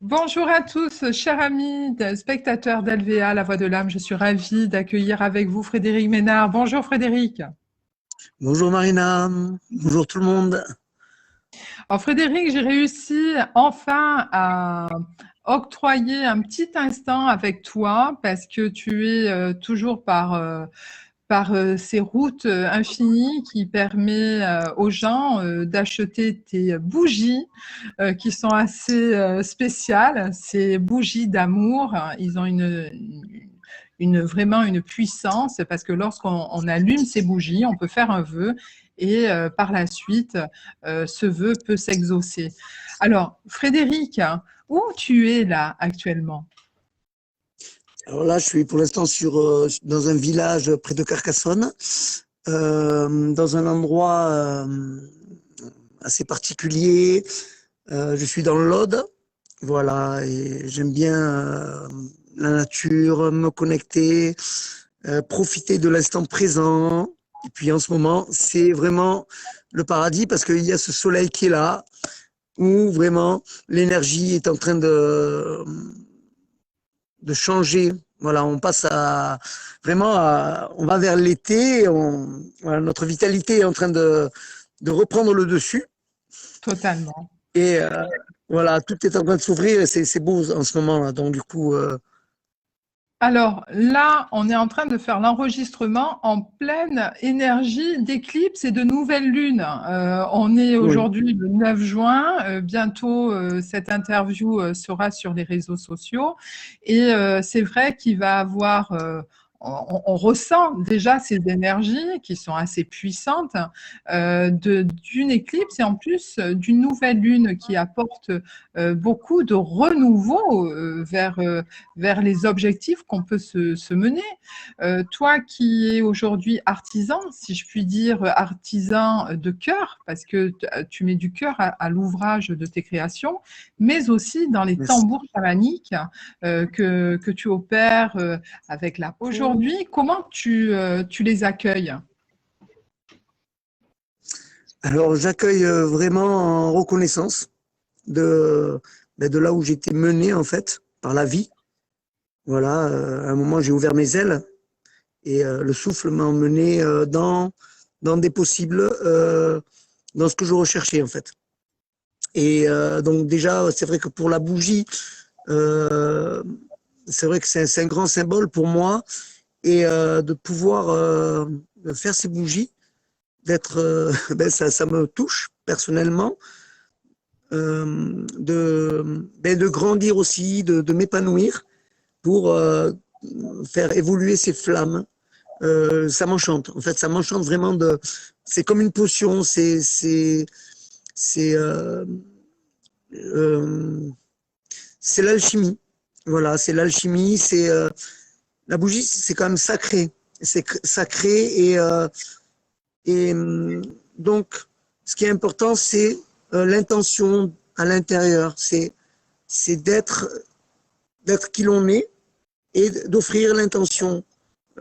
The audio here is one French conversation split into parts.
Bonjour à tous, chers amis, spectateurs d'LVA, La Voix de l'âme. Je suis ravie d'accueillir avec vous Frédéric Ménard. Bonjour Frédéric. Bonjour Marina, bonjour tout le monde. Alors Frédéric, j'ai réussi enfin à octroyer un petit instant avec toi parce que tu es toujours par ces routes infinies qui permet aux gens d'acheter tes bougies qui sont assez spéciales. Ces bougies d'amour, ils ont vraiment une puissance parce que lorsqu'on allume ces bougies, on peut faire un vœu et par la suite, ce vœu peut s'exaucer. Alors, Frédéric, où tu es là actuellement? Alors là, je suis pour l'instant dans un village près de Carcassonne, dans un endroit assez particulier. Je suis dans l'Aude, voilà, et j'aime bien la nature, me connecter, profiter de l'instant présent. Et puis en ce moment, c'est vraiment le paradis parce qu'il y a ce soleil qui est là, où vraiment l'énergie est en train de changer. Voilà, on passe on va vers l'été. Voilà, notre vitalité est en train de reprendre le dessus. Totalement. Et voilà, tout est en train de s'ouvrir et c'est beau en ce moment. Là. Donc du coup, Alors là, on est en train de faire l'enregistrement en pleine énergie d'éclipse et de nouvelle lune. On est oui. aujourd'hui le 9 juin. Bientôt, cette interview sera sur les réseaux sociaux. Et c'est vrai qu'il va avoir, on ressent déjà ces énergies qui sont assez puissantes d'une éclipse et en plus d'une nouvelle lune qui apporte beaucoup de renouveau vers les objectifs qu'on peut se mener. Toi qui es aujourd'hui artisan, si je puis dire artisan de cœur, parce que tu mets du cœur à l'ouvrage de tes créations, mais aussi dans les Merci. tambours chamaniques que tu opères avec la. Aujourd'hui, comment tu les accueilles? Alors j'accueille vraiment en reconnaissance de, de là où j'étais mené en fait par la vie. Voilà, à un moment j'ai ouvert mes ailes et le souffle m'a emmené dans des possibles, dans ce que je recherchais en fait. Et donc déjà, c'est vrai que pour la bougie, euh, c'est vrai que c'est un grand symbole pour moi et de pouvoir faire ces bougies, d'être, ça me touche personnellement, de grandir aussi, de m'épanouir pour faire évoluer ces flammes. Ça m'enchante. En fait, ça m'enchante vraiment de. C'est comme une potion. C'est, euh, c'est l'alchimie. Voilà, c'est l'alchimie. C'est la bougie. C'est quand même sacré. C'est sacré et donc ce qui est important, c'est l'intention à l'intérieur. C'est d'être qui l'on est et d'offrir l'intention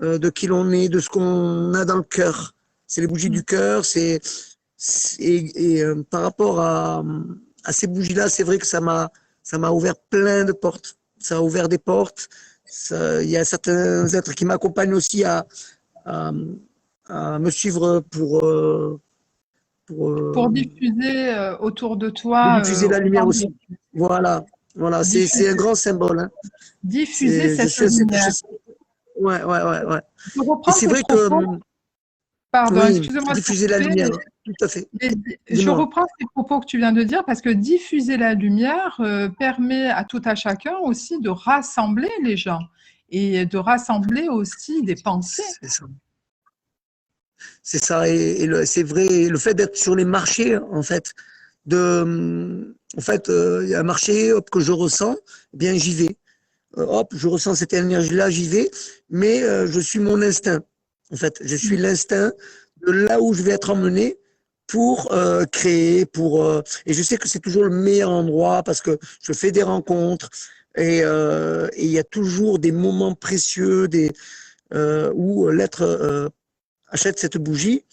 de qui l'on est, de ce qu'on a dans le cœur. C'est les bougies du cœur, par rapport à ces bougies-là, c'est vrai que ça m'a ouvert plein de portes. Ça a ouvert des portes. Il y a certains êtres qui m'accompagnent aussi à, à me suivre pour Pour diffuser autour de toi, diffuser la lumière aussi. Voilà, voilà, c'est un diffuser, grand symbole. Hein. diffuser Je cette suis assez touché. lumière. Ouais, ouais, ouais, ouais. Je Et reprends c'est tes vrai que, propos. Pardon, oui, excusez-moi de te diffuser la couper, lumière, tout à fait. mais je Dis-moi. reprends ces propos que tu viens de dire parce que diffuser la lumière permet à tout à chacun aussi de rassembler les gens et de rassembler aussi des pensées. C'est ça. C'est ça. C'est vrai, le fait d'être sur les marchés, en fait, il y a un marché, hop, que je ressens, eh bien, j'y vais. Hop, je ressens cette énergie-là, j'y vais, mais je suis mon instinct. En fait, je suis l'instinct de là où je vais être emmené pour créer, et je sais que c'est toujours le meilleur endroit parce que je fais des rencontres et il y a toujours des moments précieux où l'être achète cette bougie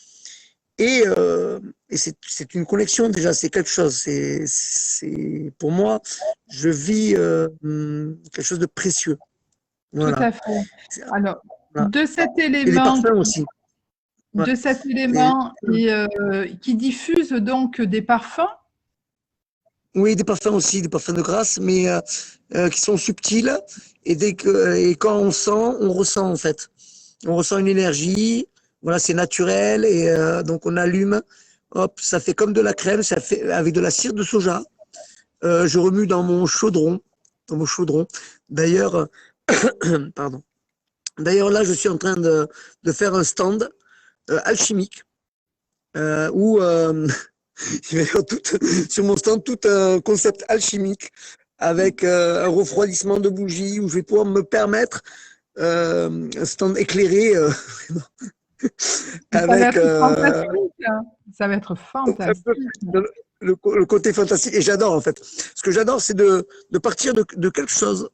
Et c'est une connexion déjà, c'est quelque chose. Pour moi, je vis quelque chose de précieux. Tout Voilà. à fait. Alors, Voilà. de cet Et les élément, parfums aussi. Ouais. de cet Et, élément et, qui diffuse donc des parfums. oui, des parfums aussi, des parfums de grâce, mais qui sont subtils. Et quand on sent, on ressent en fait. On ressent une énergie. Voilà, c'est naturel. Et donc on allume. Hop, ça fait comme de la crème. Ça fait avec de la cire de soja. Je remue dans mon chaudron. Dans mon chaudron. D'ailleurs, pardon. D'ailleurs, là, je suis en train de faire un stand alchimique où il va y avoir sur mon stand tout un concept alchimique avec un refroidissement de bougies où je vais pouvoir me permettre un stand éclairé Mais ça va avec être fantastique, hein. Ça va être fantastique. le, le côté fantastique. Et j'adore en fait. Ce que j'adore, c'est de partir de quelque chose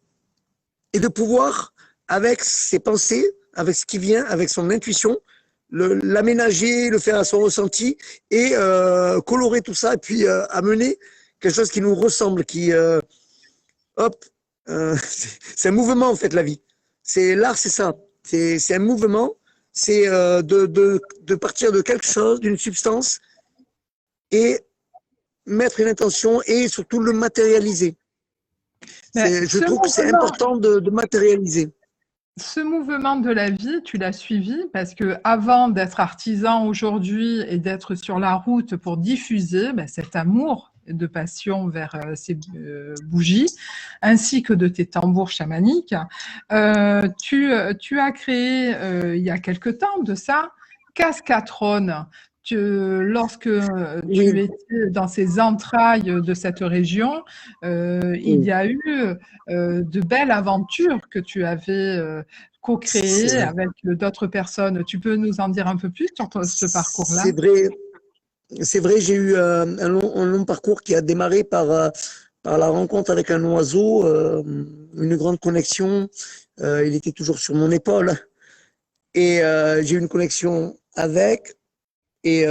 et de pouvoir, avec ses pensées, avec ce qui vient, avec son intuition, l'aménager, le faire à son ressenti et colorer tout ça et puis amener quelque chose qui nous ressemble, qui, hop, c'est un mouvement en fait la vie. C'est l'art, c'est ça. C'est un mouvement, c'est de partir de quelque chose, d'une substance et mettre une intention et surtout le matérialiser. Mais Je trouve que c'est important de matérialiser. ce mouvement de la vie, tu l'as suivi parce que avant d'être artisan aujourd'hui et d'être sur la route pour diffuser cet amour de passion vers ces bougies, ainsi que de tes tambours chamaniques, tu as créé il y a quelque temps de ça Cascatron. Lorsque tu Oui, étais dans ces entrailles de cette région, il y oui, a eu de belles aventures que tu avais c'est co-créées vrai. avec d'autres personnes. Tu peux nous en dire un peu plus sur ce parcours-là? C'est vrai, c'est vrai, j'ai eu un long parcours qui a démarré par la rencontre avec un oiseau, une grande connexion. Il était toujours sur mon épaule et j'ai eu une connexion avec. Et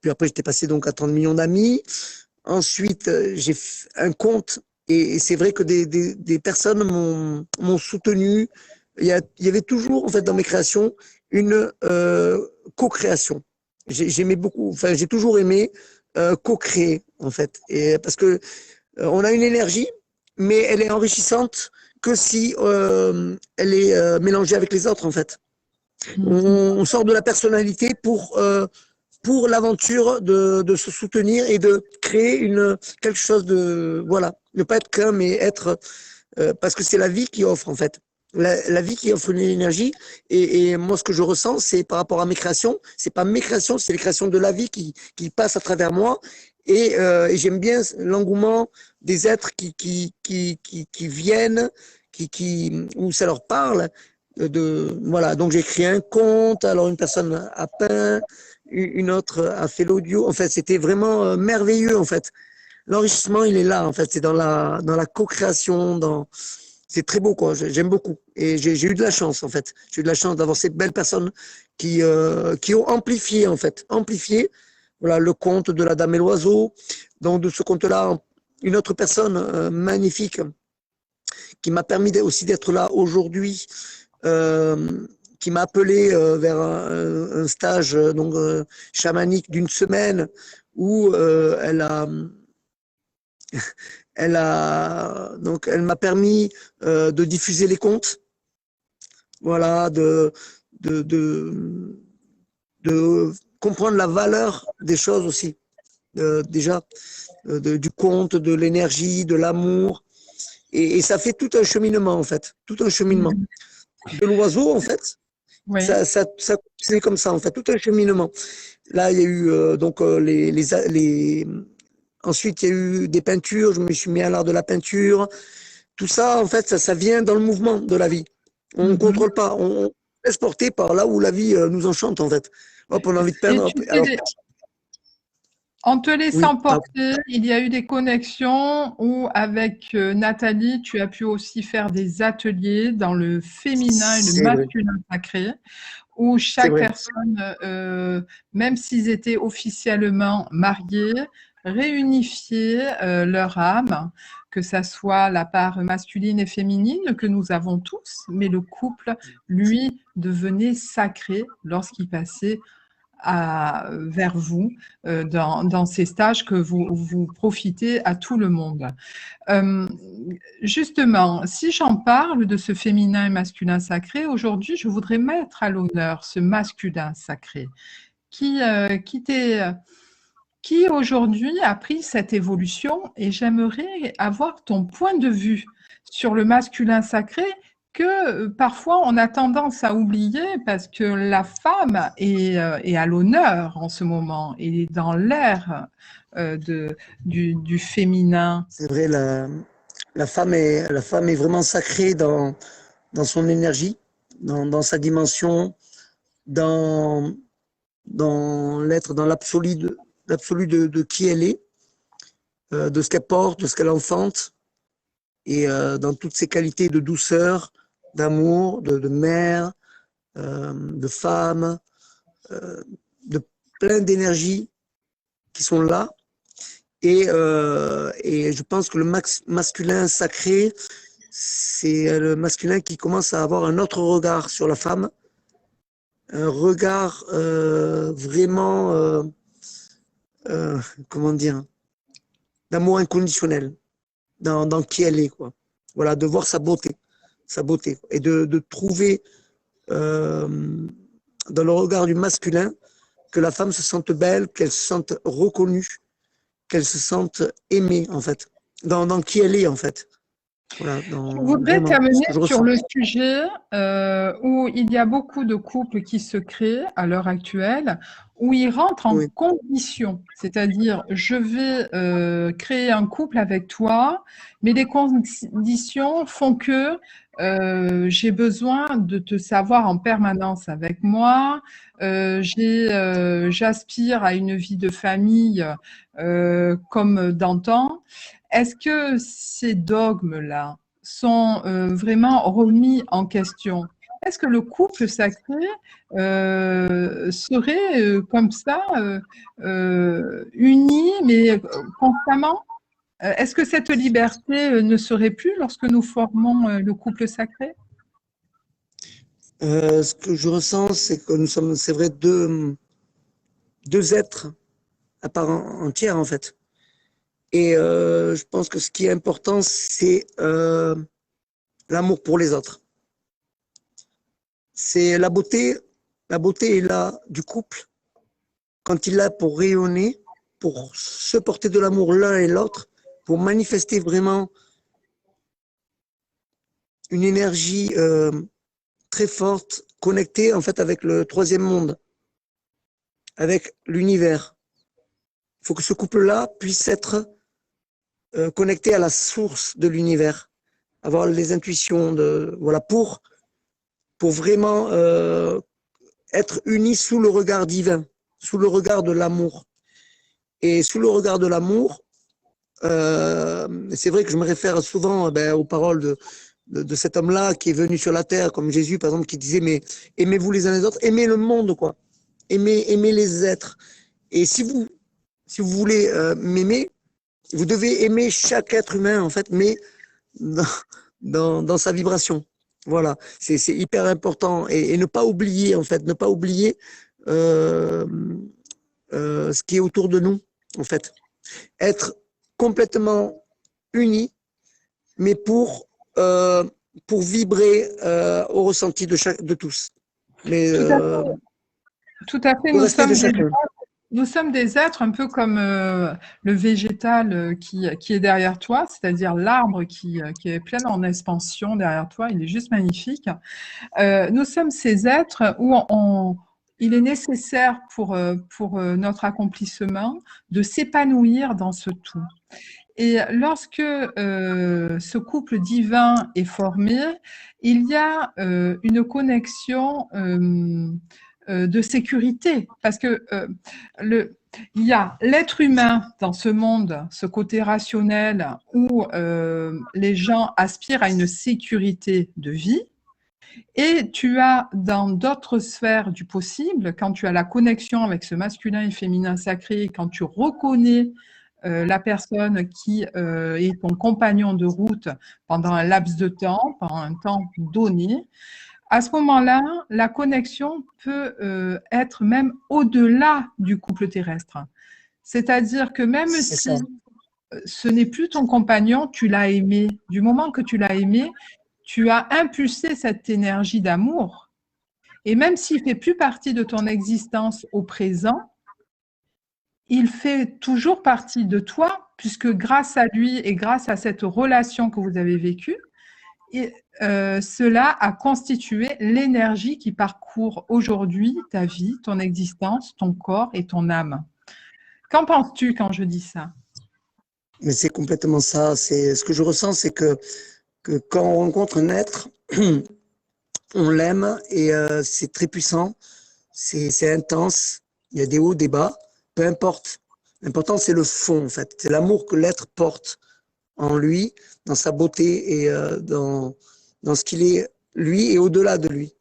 puis après, j'étais passé donc à 30 millions d'amis. Ensuite, j'ai fait un compte et c'est vrai que des personnes m'ont soutenu. Il y avait toujours, en fait, dans mes créations, une co-création. J'aimais beaucoup, enfin, j'ai toujours aimé co-créer, en fait. Et parce que on a une énergie, mais elle est enrichissante que si elle est mélangée avec les autres, en fait. On sort de la personnalité pour l'aventure de se soutenir et de créer quelque chose de, voilà, ne pas être qu'un, mais être, parce que c'est la vie qui offre, en fait. La vie qui offre une énergie. Et moi, ce que je ressens, c'est par rapport à mes créations, c'est pas mes créations, c'est les créations de la vie qui passent à travers moi. Et j'aime bien l'engouement des êtres qui viennent, où ça leur parle. Voilà, donc j'ai créé un conte, alors une personne a peint, une autre a fait l'audio. En fait, c'était vraiment merveilleux, en fait. L'enrichissement, il est là, en fait. C'est dans la co-création, c'est très beau, quoi. J'aime beaucoup. Et j'ai eu de la chance, en fait. J'ai eu de la chance d'avoir ces belles personnes qui ont amplifié, en fait. Amplifié, voilà, le conte de la Dame et l'Oiseau. Donc, de ce conte-là, une autre personne magnifique qui m'a permis aussi d'être là aujourd'hui, qui m'a appelé vers un stage chamanique d'une semaine où elle m'a permis de diffuser les contes, voilà, de, de, de comprendre la valeur des choses aussi, déjà, du conte, de l'énergie, de l'amour. Et ça fait tout un cheminement, en fait, tout un cheminement. De l'oiseau, en fait, Oui. c'est comme ça, en fait, tout un cheminement. Là, il y a eu ensuite, il y a eu des peintures, je me suis mis à l'art de la peinture. Tout ça, en fait, ça vient dans le mouvement de la vie. On ne Mhm. contrôle pas, on laisse porter par là où la vie nous enchante, en fait. Hop, on a envie de Et peindre. tu sais, Alors, en te oui, laissant porter, il y a eu des connexions où, avec Nathalie, tu as pu aussi faire des ateliers dans le féminin et le c'est vrai. masculin sacré, où c'est chaque vrai. personne, même s'ils étaient officiellement mariés, réunifiaient leur âme, que ça soit la part masculine et féminine que nous avons tous, mais le couple, lui, devenait sacré lorsqu'il passait vers vous dans ces stages que vous profitez à tout le monde. Euh, Justement, si j'en parle de ce féminin et masculin sacré, aujourd'hui, je voudrais mettre à l'honneur ce masculin sacré qui, qui aujourd'hui a pris cette évolution, et j'aimerais avoir ton point de vue sur le masculin sacré que parfois on a tendance à oublier parce que la femme est à l'honneur en ce moment, et dans l'ère du féminin. C'est vrai, la femme est vraiment sacrée dans son énergie, dans sa dimension, dans, dans l'être, dans l'absolu de qui elle est, de ce qu'elle porte, de ce qu'elle enfante, et dans toutes ses qualités de douceur, d'amour, de mère, de femme, de plein d'énergies qui sont là. Et je pense que le masculin sacré, c'est le masculin qui commence à avoir un autre regard sur la femme, un regard vraiment, comment dire, d'amour inconditionnel dans qui elle est, quoi. Voilà, de voir sa beauté, et de trouver dans le regard du masculin que la femme se sente belle, qu'elle se sente reconnue, qu'elle se sente aimée, en fait, dans qui elle est, en fait. Voilà, Je voudrais vraiment, ce t'amener que je sur ressens. le sujet où il y a beaucoup de couples qui se créent à l'heure actuelle, où ils rentrent en Oui, condition, c'est-à-dire je vais créer un couple avec toi, mais les conditions font que j'ai besoin de te savoir en permanence avec moi, j'aspire à une vie de famille comme d'antan. Est-ce que ces dogmes-là sont vraiment remis en question? Est-ce que le couple sacré serait comme ça, uni, mais constamment? Est-ce que cette liberté ne serait plus lorsque nous formons le couple sacré? ce que je ressens, c'est que nous sommes, c'est vrai, deux êtres à part entière, en fait. Et je pense que ce qui est important, c'est l'amour pour les autres. C'est la beauté est là du couple quand il est là pour rayonner, pour se porter de l'amour l'un et l'autre, pour manifester vraiment une énergie très forte, connectée en fait avec le troisième monde, avec l'univers. Il faut que ce couple-là puisse être connecté à la source de l'univers, avoir les intuitions voilà, pour vraiment être unis sous le regard divin, sous le regard de l'amour. Et sous le regard de l'amour, c'est vrai que je me réfère souvent aux paroles de cet homme-là qui est venu sur la terre, comme Jésus, par exemple, qui disait, mais aimez-vous les uns les autres, aimez le monde, quoi. Aimez les êtres. Et si vous voulez m'aimer, vous devez aimer chaque être humain, en fait, mais dans, dans sa vibration. Voilà, c'est hyper important. Et ne pas oublier, en fait, ne pas oublier euh, ce qui est autour de nous, en fait. Être complètement unis, mais pour vibrer au ressenti de tous. Mais Tout à fait, tout à fait. le respect de chacun. Nous sommes des êtres un peu comme le végétal qui est derrière toi, c'est-à-dire l'arbre qui est plein en expansion derrière toi. Il est juste magnifique. Nous sommes ces êtres où il est nécessaire pour notre accomplissement de s'épanouir dans ce tout. Et lorsque ce couple divin est formé, il y a une connexion de sécurité, parce que il y a l'être humain dans ce monde, ce côté rationnel où les gens aspirent à une sécurité de vie, Et tu as dans d'autres sphères du possible, quand tu as la connexion avec ce masculin et féminin sacré, quand tu reconnais la personne qui est ton compagnon de route pendant un laps de temps, pendant un temps donné, à ce moment-là, la connexion peut être même au-delà du couple terrestre. C'est-à-dire que même C'est si ça. ce n'est plus ton compagnon, tu l'as aimé. Du moment que tu l'as aimé, tu as impulsé cette énergie d'amour. Et même s'il ne fait plus partie de ton existence au présent, il fait toujours partie de toi, puisque grâce à lui et grâce à cette relation que vous avez vécue, cela a constitué l'énergie qui parcourt aujourd'hui ta vie, ton existence, ton corps et ton âme. Qu'en penses-tu quand je dis ça? Mais c'est complètement ça. C'est ce que je ressens, c'est que quand on rencontre un être, on l'aime et c'est très puissant, c'est intense. Il y a des hauts, des bas, peu importe. L'important, c'est le fond, en fait. C'est l'amour que l'être porte en lui, dans sa beauté et dans ce qu'il est, lui et au-delà de lui.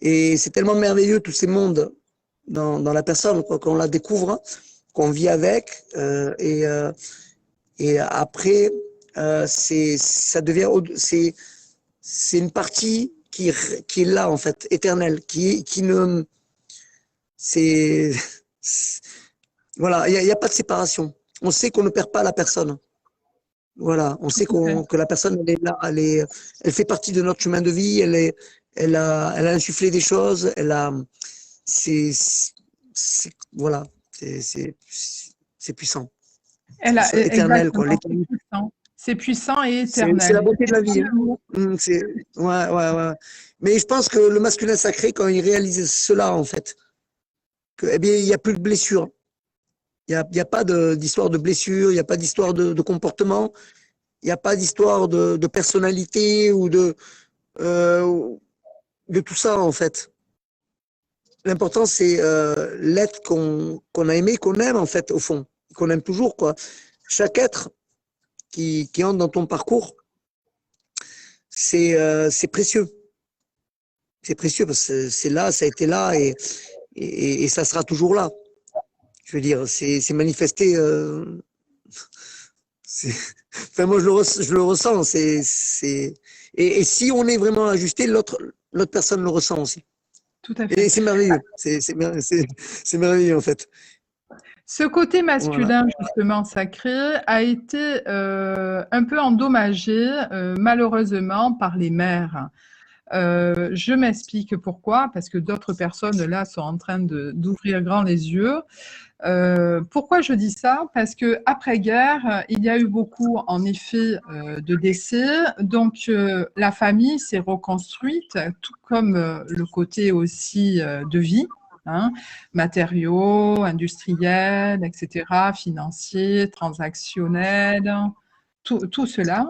Et c'est tellement merveilleux, tous ces mondes dans la personne, quoi, qu'on la découvre, qu'on vit avec. Et après, ça devient, c'est une partie qui est là, en fait, éternelle, qui ne, c'est, voilà, il y a pas de séparation. On sait qu'on ne perd pas la personne. Voilà, on sait que la personne, elle est là, elle fait partie de notre chemin de vie, elle a insufflé des choses, c'est, voilà, c'est puissant. Elle a, Éternel, quoi. exactement, c'est puissant. C'est puissant et C'est la éternel. beauté de C'est la comme vie. l'amour. Ouais. Mais je pense que le masculin sacré, quand il réalise cela, en fait, eh bien, il n'y a plus de blessure. Il y a pas d'histoire de blessure, il n'y a pas d'histoire de comportement, il n'y a pas d'histoire de personnalité ou euh, de tout ça, en fait. L'important, c'est l'être qu'on a aimé, qu'on aime, en fait, au fond, qu'on aime toujours, quoi. Chaque être qui entre dans ton parcours, c'est précieux. C'est précieux parce que c'est là, ça a été là et ça sera toujours là. Je veux dire, c'est manifesté. Enfin, moi, je le ressens. Et si on est vraiment ajusté, l'autre personne le ressent aussi. Tout à fait. Et c'est merveilleux. C'est merveilleux, en fait. Ce côté Voilà. masculin, justement, sacré, a été un peu endommagé, malheureusement, par les mères. Je m'explique pourquoi, parce que d'autres personnes, là, sont en train d'ouvrir grand les yeux. Pourquoi je dis ça? Parce que après-guerre, il y a eu beaucoup, en effet, de décès. Donc, la famille s'est reconstruite, tout comme le côté aussi de vie, hein, matériaux, industriels, etc., financiers, transactionnels, tout cela.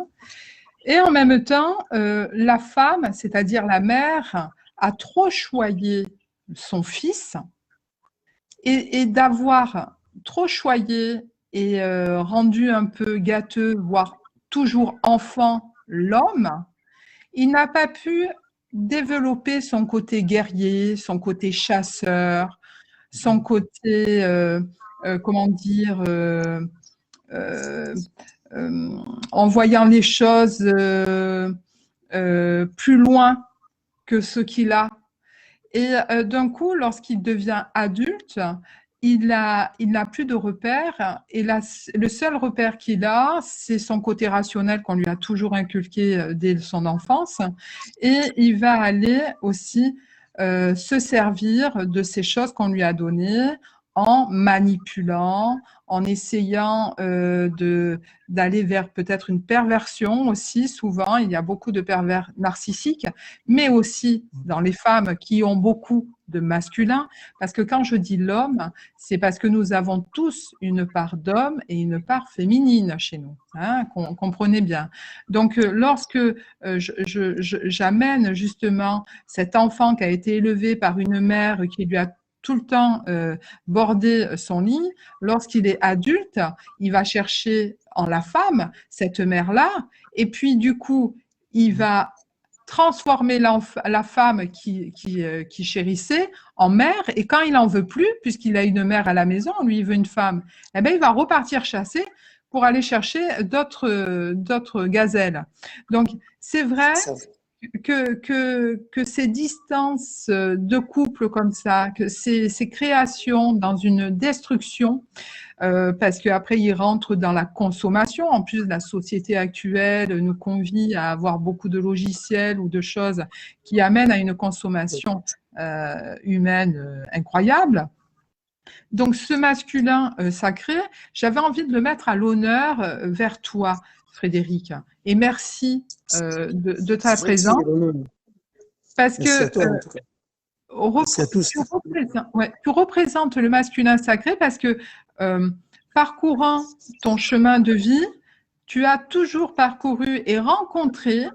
Et en même temps, la femme, c'est-à-dire la mère, a trop choyé son fils et d'avoir trop choyé et rendu un peu gâteux, voire toujours enfant, l'homme, il n'a pas pu développer son côté guerrier, son côté chasseur, son côté, comment dire, euh, en voyant les choses plus loin que ce qu'il a. Et d'un coup, lorsqu'il devient adulte, il n'a plus de repères. Et le seul repère qu'il a, c'est son côté rationnel qu'on lui a toujours inculqué dès son enfance. Et il va aller aussi se servir de ces choses qu'on lui a données en manipulant, en essayant d'aller vers peut-être une perversion aussi. Souvent, il y a beaucoup de pervers narcissiques, mais aussi dans les femmes qui ont beaucoup de masculin, parce que quand je dis l'homme, c'est parce que nous avons tous une part d'homme et une part féminine chez nous, hein, comprenez bien. Donc, lorsque j'amène justement cet enfant qui a été élevé par une mère qui lui a tout le temps bordé son lit, lorsqu'il est adulte, il va chercher en la femme cette mère-là, et puis du coup, il va transformer la femme qui chérissait en mère, et quand il en veut plus, puisqu'il a une mère à la maison, lui il veut une femme, eh ben il va repartir chasser pour aller chercher d'autres gazelles. Donc c'est vrai Ça, que ces distances de couple comme ça, que ces créations dans une destruction, parce qu'après ils rentrent dans la consommation. En plus, la société actuelle nous convie à avoir beaucoup de logiciels ou de choses qui amènent à une consommation humaine incroyable. Donc ce masculin sacré, j'avais envie de le mettre à l'honneur vers toi, Frédéric. Et merci de ta merci, présence, parce merci à que toi en tout cas. Merci à tous. tu représentes le masculin sacré, parce que parcourant ton chemin de vie, tu as toujours parcouru et rencontré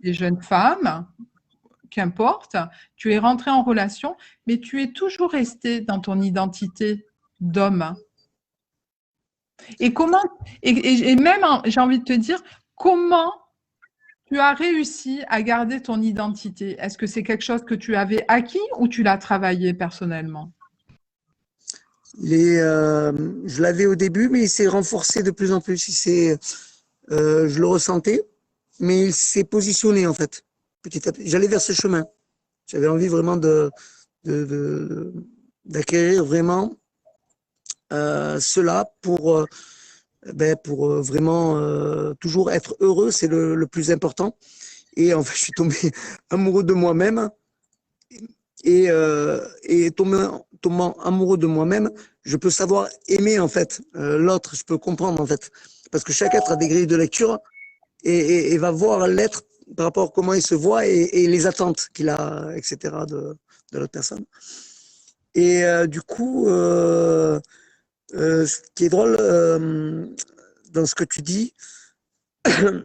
des jeunes femmes, qu'importe, tu es rentré en relation, mais tu es toujours resté dans ton identité d'homme. Et comment, et même, j'ai envie de te dire, comment tu as réussi à garder ton identité? Est-ce que c'est quelque chose que tu avais acquis ou tu l'as travaillé personnellement? Je l'avais au début, mais il s'est renforcé de plus en plus. Je le ressentais, mais il s'est positionné en fait. Petit à petit, j'allais vers ce chemin. J'avais envie vraiment d'acquérir vraiment cela pour vraiment toujours être heureux, c'est le plus important. Et en fait, je suis tombé amoureux de moi-même et tombant amoureux de moi-même, je peux savoir aimer en fait l'autre, je peux comprendre en fait, parce que chaque être a des grilles de lecture et va voir l'être par rapport à comment il se voit et les attentes qu'il a, etc. de l'autre personne. Et du coup, ce qui est drôle dans ce que tu dis,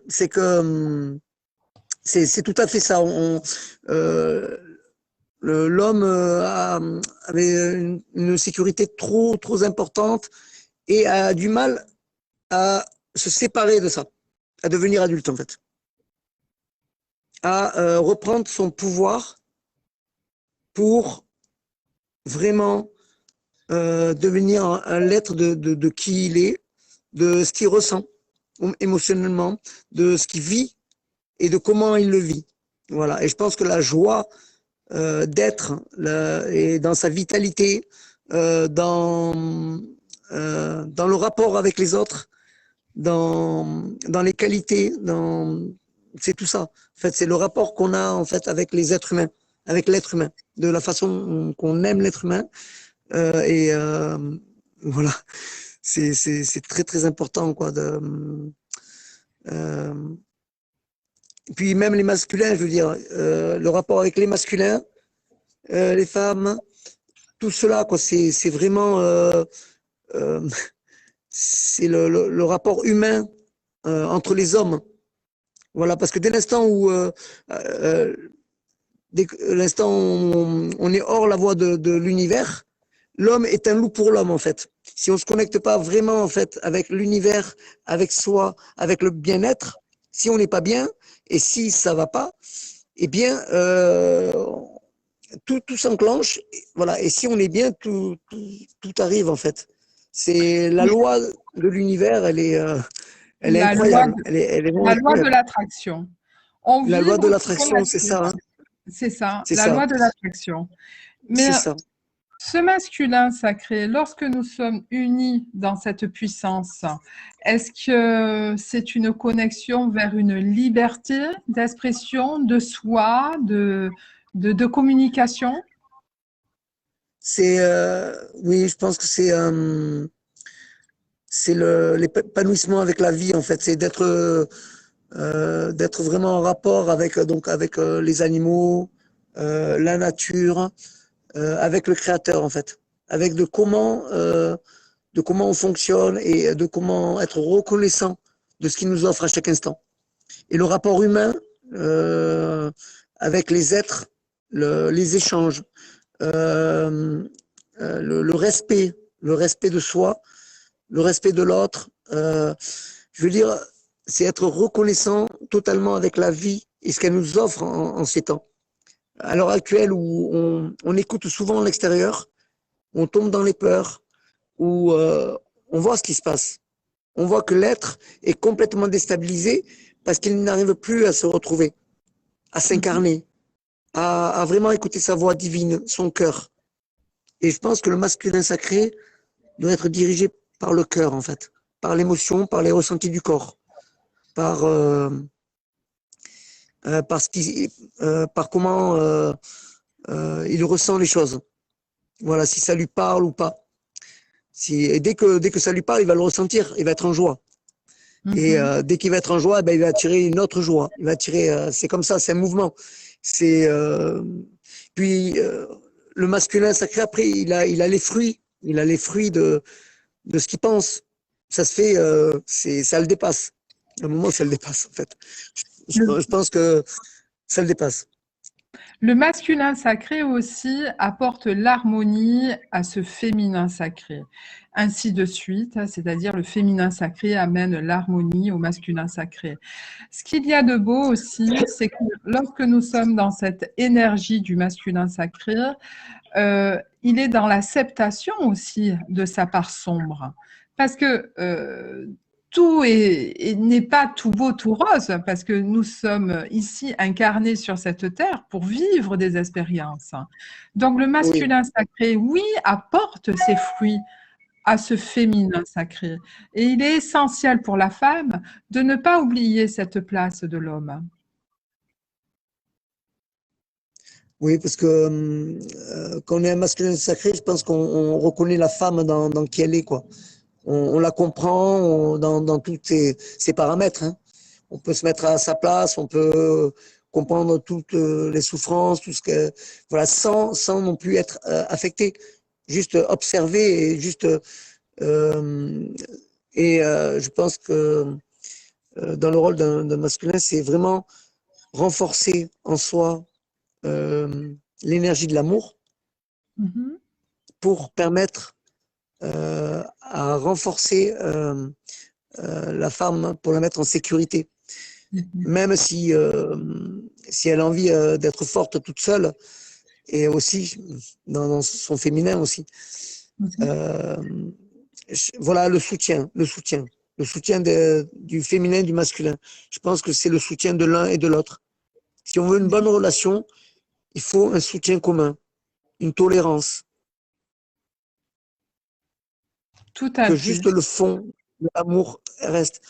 c'est que c'est tout à fait ça. L'homme avait une sécurité trop importante et a du mal à se séparer de ça, à devenir adulte en fait, à reprendre son pouvoir pour vraiment devenir un l'être de qui il est, de ce qu'il ressent émotionnellement, de ce qu'il vit et de comment il le vit. Voilà. Et je pense que la joie d'être et dans sa vitalité, dans le rapport avec les autres, dans les qualités, c'est tout ça. En fait, c'est le rapport qu'on a en fait avec les êtres humains, avec l'être humain, de la façon qu'on aime l'être humain. Et voilà, c'est très important quoi. Euh, Puis même les masculins, je veux dire, le rapport avec les masculins, les femmes, tout cela, quoi, c'est vraiment euh, c'est le rapport humain entre les hommes. Voilà, parce que dès l'instant où dès l'instant où on est hors la voie de l'univers, l'homme est un loup pour l'homme en fait. Si on se connecte pas vraiment en fait avec l'univers, avec soi, avec le bien-être, si on n'est pas bien et si ça va pas, eh bien tout s'enclenche, voilà. Et si on est bien, tout arrive en fait. C'est la Oui, loi de l'univers, elle est la loi incroyable. Elle est vraiment la loi de incroyable. l'attraction. On La loi de vibre ce qu'on l'attraction, c'est attire. ça, hein. C'est ça, C'est la ça, loi de l'attraction. Mais c'est ça. ce masculin sacré, lorsque nous sommes unis dans cette puissance, est-ce que c'est une connexion vers une liberté d'expression de soi, de communication? Oui, je pense que c'est l'épanouissement avec la vie en fait. C'est d'être vraiment en rapport avec les animaux, la nature, avec le créateur en fait, avec de comment on fonctionne et de comment être reconnaissant de ce qu'il nous offre à chaque instant. Et le rapport humain avec les êtres, les échanges, euh, le respect de soi, le respect de l'autre. Je veux dire, c'est être reconnaissant totalement avec la vie et ce qu'elle nous offre en ces temps. À l'heure actuelle où on écoute souvent l'extérieur, on tombe dans les peurs, où on voit ce qui se passe. On voit que l'être est complètement déstabilisé parce qu'il n'arrive plus à se retrouver, à s'incarner, à vraiment écouter sa voix divine, son cœur. Et je pense que le masculin sacré doit être dirigé par le cœur, en fait, par l'émotion, par les ressentis du corps, par, par comment il ressent les choses. Voilà, si ça lui parle ou pas. Et dès que ça lui parle, il va le ressentir, il va être en joie. Et dès qu'il va être en joie, ben, il va attirer une autre joie. Il va attirer, c'est comme ça, c'est un mouvement. C'est puis le masculin sacré après, il a les fruits, de ce qu'il pense. Ça se fait, ça le dépasse. À un moment, ça le dépasse en fait. Je pense que ça le dépasse. Le masculin sacré aussi apporte l'harmonie à ce féminin sacré. Ainsi de suite, c'est-à-dire le féminin sacré amène l'harmonie au masculin sacré. Ce qu'il y a de beau aussi, c'est que lorsque nous sommes dans cette énergie du masculin sacré, il est dans l'acceptation aussi de sa part sombre. Parce que tout n'est pas tout beau, tout rose, parce que nous sommes ici incarnés sur cette terre pour vivre des expériences. Donc le Oui, masculin sacré, oui, apporte ses fruits à ce féminin sacré. Et il est essentiel pour la femme de ne pas oublier cette place de l'homme. oui, parce que quand on est un masculin sacré, je pense qu'on reconnaît la femme dans qui elle est, quoi. On la comprend dans tous ses paramètres, hein. On peut se mettre à sa place, on peut comprendre toutes les souffrances, tout ce que, voilà, sans non plus être affecté. Juste observer et juste. Euh, je pense que dans le rôle d'un masculin, c'est vraiment renforcer en soi l'énergie de l'amour Mhm. pour permettre à renforcer la femme, pour la mettre en sécurité. Mhm. Même si elle a envie d'être forte toute seule, et aussi dans son féminin aussi. Mhm. Euh, voilà le soutien du féminin, du masculin. Je pense que c'est le soutien de l'un et de l'autre. Si on veut une bonne relation, il faut un soutien commun, une tolérance, Tout à que fait. juste le fond de l'amour reste.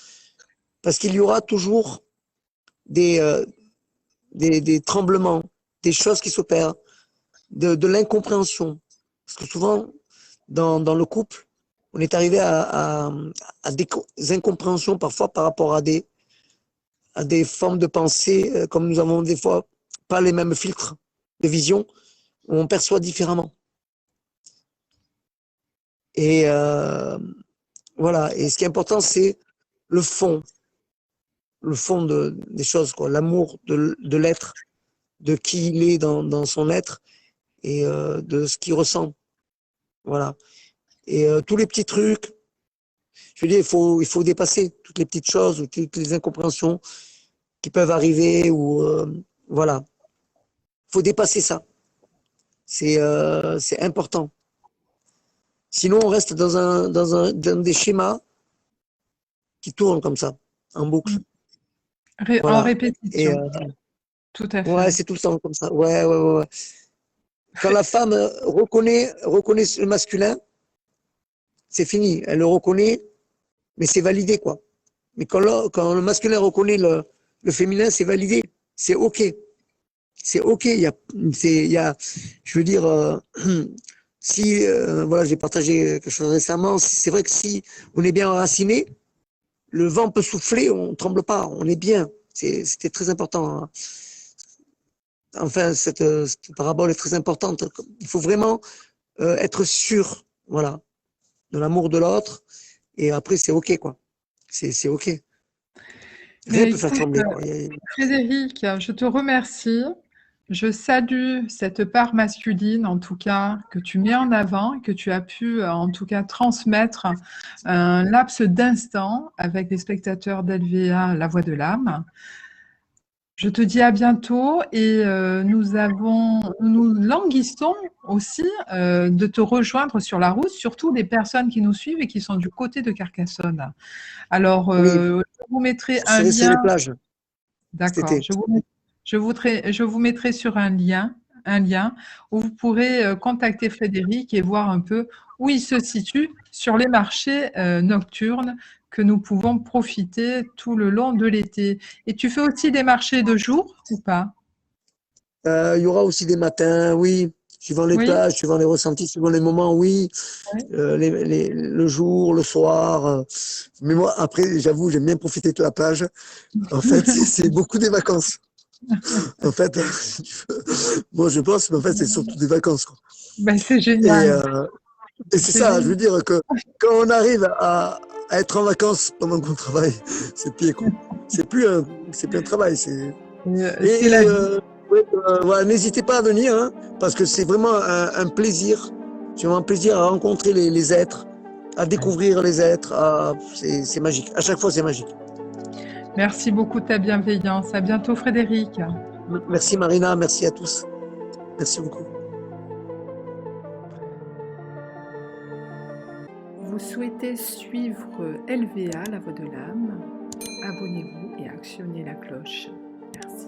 Parce qu'il y aura toujours des, euh, des tremblements, des choses qui s'opèrent, de l'incompréhension. Parce que souvent, dans le couple, on est arrivé à des incompréhensions parfois par rapport à des formes de pensée, comme nous avons des fois pas les mêmes filtres de vision, où on perçoit différemment. Et voilà. Et ce qui est important, c'est le fond, des choses, quoi, l'amour de l'être, de qui il est dans son être et de ce qu'il ressent. Voilà. Et tous les petits trucs, je veux dire, il faut dépasser toutes les petites choses ou toutes les incompréhensions qui peuvent arriver ou voilà. Il faut dépasser ça. C'est important. Sinon, on reste dans des schémas qui tournent comme ça, en boucle. En Voilà. Et répétition, tout à ouais, fait. c'est tout le temps comme ça. Ouais, ouais, ouais, ouais. Quand la femme reconnaît le masculin, c'est fini. Elle le reconnaît, mais c'est validé, quoi. Mais quand le masculin reconnaît le féminin, c'est validé. C'est OK. C'est OK. Il y a, je veux dire, si, voilà, j'ai partagé quelque chose récemment, c'est vrai que si on est bien enraciné, le vent peut souffler, on ne tremble pas, on est bien. C'était très important, hein. Enfin, cette parabole est très importante. Il faut vraiment être sûr, voilà, de l'amour de l'autre. Et après, c'est OK, quoi. C'est OK. Rien ne Mais peut faire écoute, trembler, quoi. Frédéric, je te remercie. Je salue cette part masculine, en tout cas, que tu mets en avant, que tu as pu, en tout cas, transmettre un laps d'instant avec les spectateurs d'LVA, La Voix de l'âme. Je te dis à bientôt et nous languissons aussi de te rejoindre sur la route, surtout des personnes qui nous suivent et qui sont du côté de Carcassonne. Alors, Oui, je vous mettrai je un serai sur les lien. plages cet D'accord. été. Je vous mettrai sur un lien où vous pourrez contacter Frédéric et voir un peu où il se situe sur les marchés nocturnes que nous pouvons profiter tout le long de l'été. Et tu fais aussi des marchés de jour ou pas? Il y aura aussi des matins, oui, suivant les Oui? plages, suivant les ressentis, suivant les moments, oui. Oui. Le jour, le soir. Mais moi, après, j'avoue, j'aime bien profiter de la plage. En fait, c'est beaucoup des vacances. En fait, moi, je pense, mais en fait, c'est surtout des vacances, quoi. Ben, c'est Et, génial. euh, et c'est C'est ça, je génial. veux dire que quand on arrive à être en vacances pendant qu'on travaille, c'est pire, quoi. C'est plus un travail. C'est la Et vie. ouais, voilà, n'hésitez pas à venir, hein, parce que c'est vraiment un plaisir. C'est vraiment un plaisir à rencontrer les êtres, à Ouais. découvrir les êtres. C'est magique. À chaque fois, c'est magique. Merci beaucoup de ta bienveillance. À bientôt, Frédéric. Merci Marina, merci à tous. Merci beaucoup. Vous souhaitez suivre LVA, La Voix de l'âme? Abonnez-vous et actionnez la cloche. Merci.